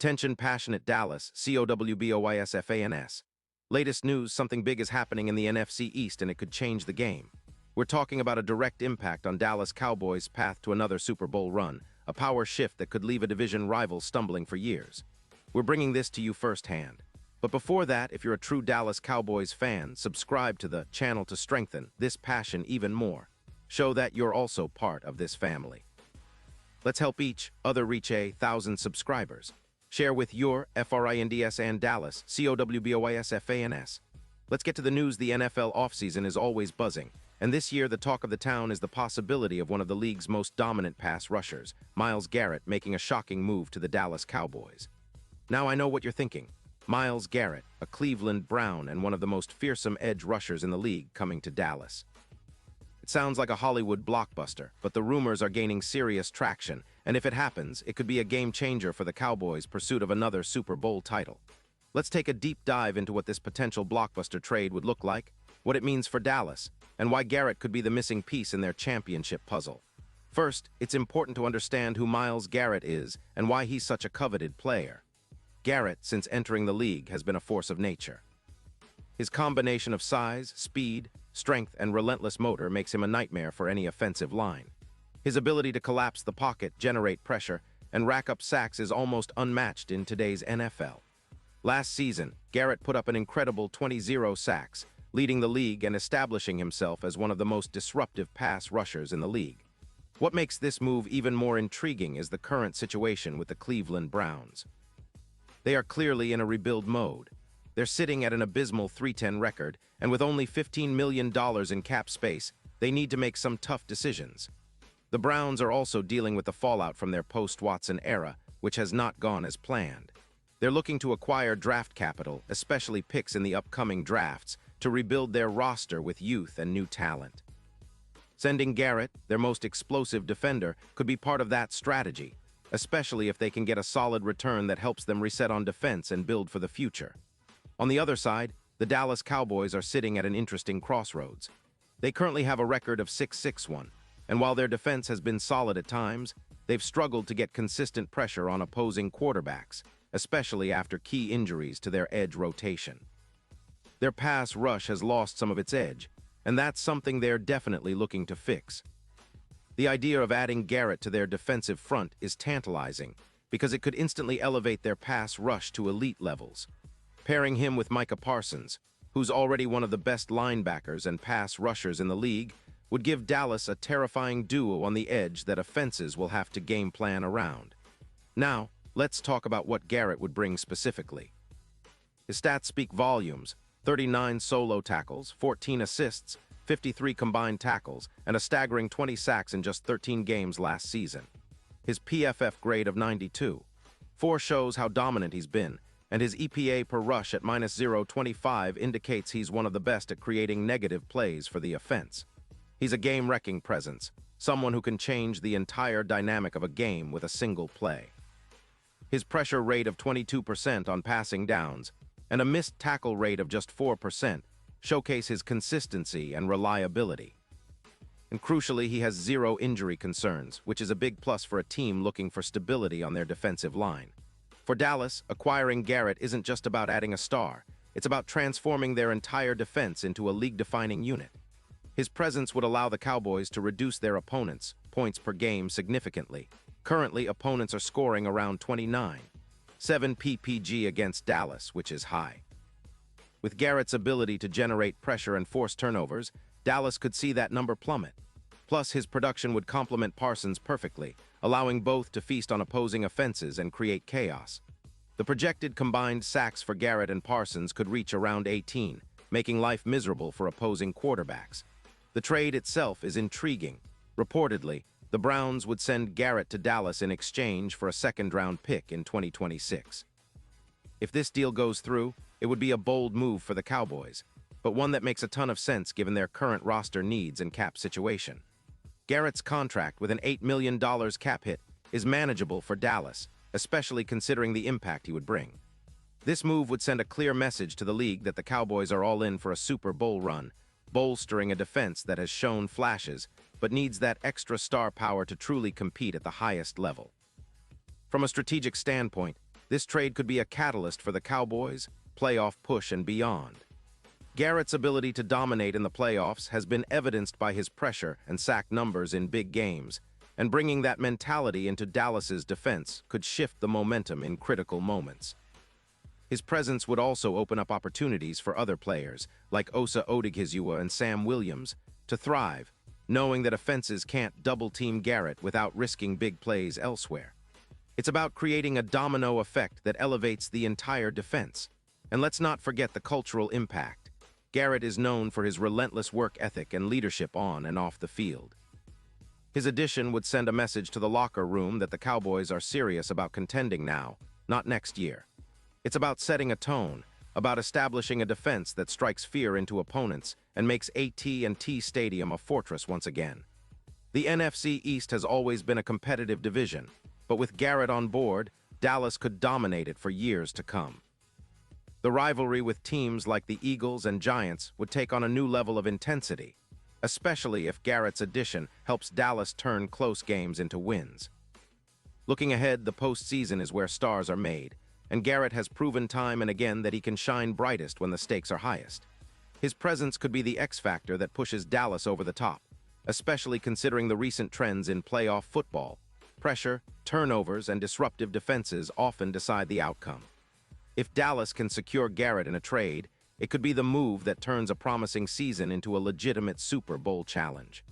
Attention passionate Dallas, Cowboys. Latest news, something big is happening in the NFC East and it could change the game. We're talking about a direct impact on Dallas Cowboys' path to another Super Bowl run, a power shift that could leave a division rival stumbling for years. We're bringing this to you firsthand. But before that, if you're a true Dallas Cowboys fan, subscribe to the channel to strengthen this passion even more. Show that you're also part of this family. Let's help each other reach 1,000 subscribers. Share with your FRINDS and Dallas, COWBOYSFANS. Let's get to the news. The NFL offseason is always buzzing, and this year the talk of the town is the possibility of one of the league's most dominant pass rushers, Myles Garrett, making a shocking move to the Dallas Cowboys. Now I know what you're thinking. Myles Garrett, a Cleveland Brown and one of the most fearsome edge rushers in the league, coming to Dallas. It sounds like a Hollywood blockbuster, but the rumors are gaining serious traction, and if it happens, it could be a game-changer for the Cowboys' pursuit of another Super Bowl title. Let's take a deep dive into what this potential blockbuster trade would look like, what it means for Dallas, and why Garrett could be the missing piece in their championship puzzle. First, it's important to understand who Myles Garrett is and why he's such a coveted player. Garrett, since entering the league, has been a force of nature. His combination of size, speed, strength, and relentless motor makes him a nightmare for any offensive line. His ability to collapse the pocket, generate pressure, and rack up sacks is almost unmatched in today's NFL. Last season, Garrett put up an incredible 20 sacks, leading the league and establishing himself as one of the most disruptive pass rushers in the league. What makes this move even more intriguing is the current situation with the Cleveland Browns. They are clearly in a rebuild mode. They're sitting at an abysmal 3-10 record, and with only $15 million in cap space, they need to make some tough decisions. The Browns are also dealing with the fallout from their post-Watson era, which has not gone as planned. They're looking to acquire draft capital, especially picks in the upcoming drafts, to rebuild their roster with youth and new talent. Sending Garrett, their most explosive defender, could be part of that strategy, especially if they can get a solid return that helps them reset on defense and build for the future. On the other side, the Dallas Cowboys are sitting at an interesting crossroads. They currently have a record of 6-6-1, and while their defense has been solid at times, they've struggled to get consistent pressure on opposing quarterbacks, especially after key injuries to their edge rotation. Their pass rush has lost some of its edge, and that's something they're definitely looking to fix. The idea of adding Garrett to their defensive front is tantalizing because it could instantly elevate their pass rush to elite levels. Pairing him with Micah Parsons, who's already one of the best linebackers and pass rushers in the league, would give Dallas a terrifying duo on the edge that offenses will have to game plan around. Now, let's talk about what Garrett would bring specifically. His stats speak volumes: 39 solo tackles, 14 assists, 53 combined tackles, and a staggering 20 sacks in just 13 games last season. His PFF grade of 92.4 shows how dominant he's been, and his EPA per rush at -0.25 indicates he's one of the best at creating negative plays for the offense. He's a game-wrecking presence, someone who can change the entire dynamic of a game with a single play. His pressure rate of 22% on passing downs and a missed tackle rate of just 4% showcase his consistency and reliability. And crucially, he has zero injury concerns, which is a big plus for a team looking for stability on their defensive line. For Dallas, acquiring Garrett isn't just about adding a star. It's about transforming their entire defense into a league-defining unit. His presence would allow the Cowboys to reduce their opponents' points per game significantly. Currently, opponents are scoring around 29.7 PPG against Dallas, which is high. With Garrett's ability to generate pressure and force turnovers, Dallas could see that number plummet. Plus, his production would complement Parsons perfectly, allowing both to feast on opposing offenses and create chaos. The projected combined sacks for Garrett and Parsons could reach around 18, making life miserable for opposing quarterbacks. The trade itself is intriguing. Reportedly, the Browns would send Garrett to Dallas in exchange for a second-round pick in 2026. If this deal goes through, it would be a bold move for the Cowboys, but one that makes a ton of sense given their current roster needs and cap situation. Garrett's contract with an $8 million cap hit is manageable for Dallas, especially considering the impact he would bring. This move would send a clear message to the league that the Cowboys are all in for a Super Bowl run, bolstering a defense that has shown flashes but needs that extra star power to truly compete at the highest level. From a strategic standpoint, This trade could be a catalyst for the Cowboys' playoff push and beyond. Garrett's ability to dominate in the playoffs has been evidenced by his pressure and sack numbers in big games, and bringing that mentality into Dallas's defense could shift the momentum in critical moments. His presence would also open up opportunities for other players, like Osa Odighizuwa and Sam Williams, to thrive, knowing that offenses can't double-team Garrett without risking big plays elsewhere. It's about creating a domino effect that elevates the entire defense. And let's not forget the cultural impact. Garrett is known for his relentless work ethic and leadership on and off the field. His addition would send a message to the locker room that the Cowboys are serious about contending now, not next year. It's about setting a tone, about establishing a defense that strikes fear into opponents and makes AT&T Stadium a fortress once again. The NFC East has always been a competitive division, but with Garrett on board, Dallas could dominate it for years to come. The rivalry with teams like the Eagles and Giants would take on a new level of intensity, especially if Garrett's addition helps Dallas turn close games into wins. Looking ahead, the postseason is where stars are made, and Garrett has proven time and again that he can shine brightest when the stakes are highest. His presence could be the X factor that pushes Dallas over the top, especially considering the recent trends in playoff football. Pressure, turnovers, and disruptive defenses often decide the outcome. If Dallas can secure Garrett in a trade, it could be the move that turns a promising season into a legitimate Super Bowl challenge.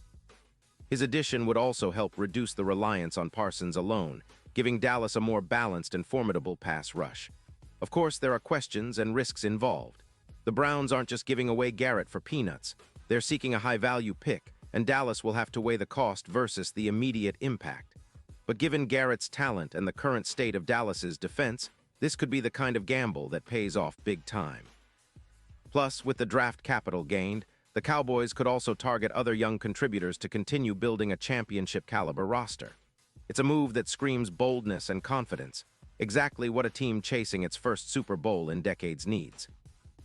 His addition would also help reduce the reliance on Parsons alone, giving Dallas a more balanced and formidable pass rush. Of course, there are questions and risks involved. The Browns aren't just giving away Garrett for peanuts. They're seeking a high-value pick, and Dallas will have to weigh the cost versus the immediate impact. But given Garrett's talent and the current state of Dallas's defense, this could be the kind of gamble that pays off big time. Plus, with the draft capital gained, the Cowboys could also target other young contributors to continue building a championship-caliber roster. It's a move that screams boldness and confidence, exactly what a team chasing its first Super Bowl in decades needs.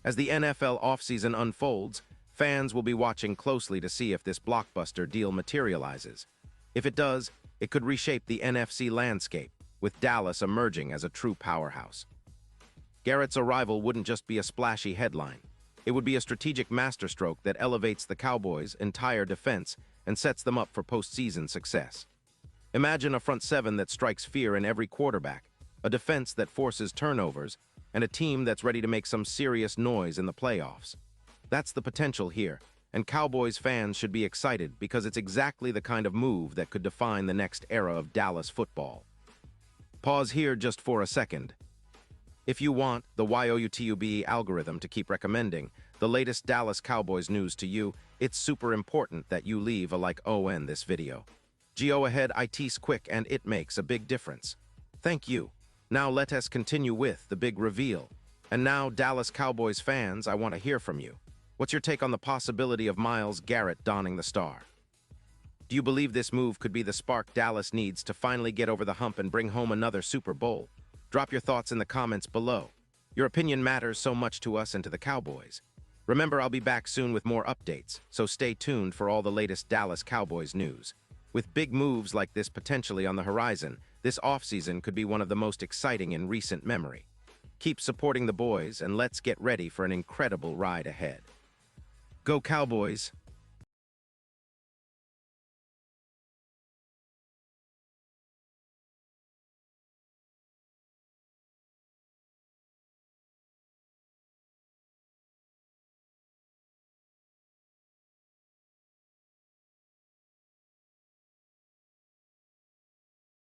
As the NFL offseason unfolds, fans will be watching closely to see if this blockbuster deal materializes. If it does, it could reshape the NFC landscape, with Dallas emerging as a true powerhouse. Garrett's arrival wouldn't just be a splashy headline. It would be a strategic masterstroke that elevates the Cowboys' entire defense and sets them up for postseason success. Imagine a front seven that strikes fear in every quarterback, a defense that forces turnovers, and a team that's ready to make some serious noise in the playoffs. That's the potential here, and Cowboys fans should be excited because it's exactly the kind of move that could define the next era of Dallas football. Pause here just for a second. If you want the YouTube algorithm to keep recommending the latest Dallas Cowboys news to you, it's super important that you leave a like on this video. Go ahead, it's quick and it makes a big difference. Thank you. Now let us continue with the big reveal. And now, Dallas Cowboys fans, I want to hear from you. What's your take on the possibility of Myles Garrett donning the star? Do you believe this move could be the spark Dallas needs to finally get over the hump and bring home another Super Bowl? Drop your thoughts in the comments below. Your opinion matters so much to us and to the Cowboys. Remember, I'll be back soon with more updates, so stay tuned for all the latest Dallas Cowboys news. With big moves like this potentially on the horizon, this offseason could be one of the most exciting in recent memory. Keep supporting the boys, and let's get ready for an incredible ride ahead. Go Cowboys!